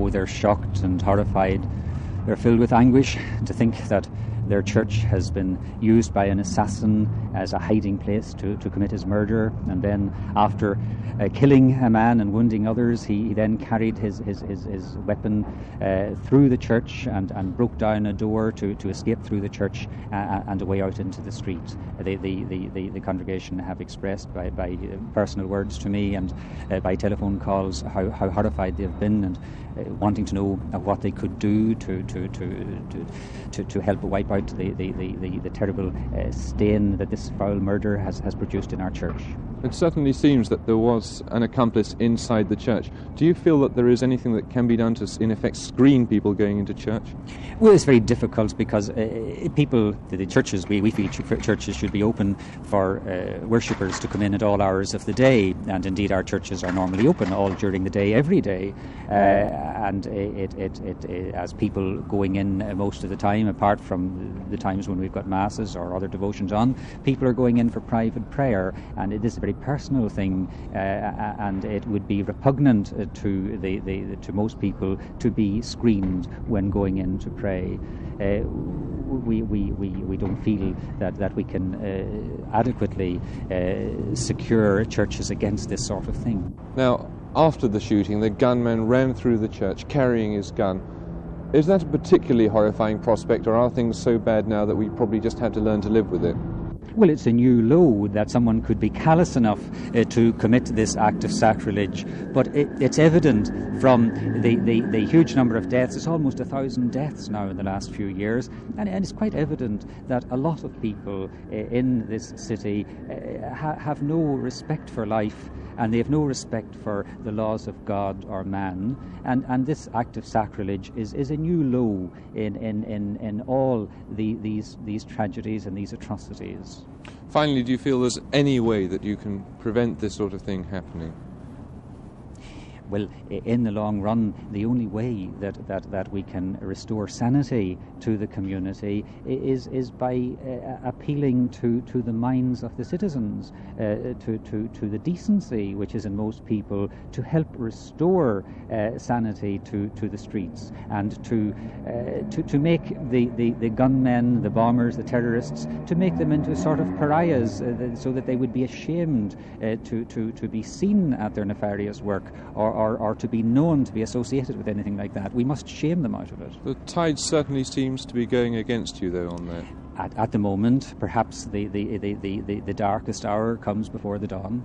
now they're shocked and horrified. They're filled with anguish to think that their church has been used by an assassin as a hiding place to commit his murder. And then after killing a man and wounding others, he then carried his weapon through the church and broke down a door to escape through the church and away out into the street. The congregation have expressed by personal words to me and by telephone calls how horrified they've been, and wanting to know what they could do to help wipe out the terrible stain that this foul murder has produced in our church. It certainly seems that there was an accomplice inside the church. Do you feel that there is anything that can be done to, in effect, screen people going into church? Well, it's very difficult because the churches, we feel churches should be open for worshippers to come in at all hours of the day, and indeed our churches are normally open all during the day, every day, and as people going in most of the time, apart from the times when we've got masses or other devotions on, people are going in for private prayer, and it is a very personal thing, and it would be repugnant to most people to be screened when going in to pray. We don't feel that we can adequately secure churches against this sort of thing. Now, after the shooting, the gunman ran through the church carrying his gun. Is that a particularly horrifying prospect, or are things so bad now that we probably just have to learn to live with it? Well, it's a new low that someone could be callous enough to commit this act of sacrilege, but it's evident from the huge number of deaths. It's almost 1,000 deaths now in the last few years, and it's quite evident that a lot of people in this city have no respect for life, and they have no respect for the laws of God or man, and this act of sacrilege is a new low in all these tragedies and these atrocities. Finally, do you feel there's any way that you can prevent this sort of thing happening? Well, in the long run, the only way that we can restore sanity to the community is by appealing to the minds of the citizens, to the decency which is in most people, to help restore sanity to the streets, and to make the gunmen, the bombers, the terrorists, to make them into sort of pariahs, so that they would be ashamed to be seen at their nefarious work, or to be known to be associated with anything like that. We must shame them out of it. The tide certainly seems to be going against you, though, on that. At the moment, perhaps the darkest hour comes before the dawn.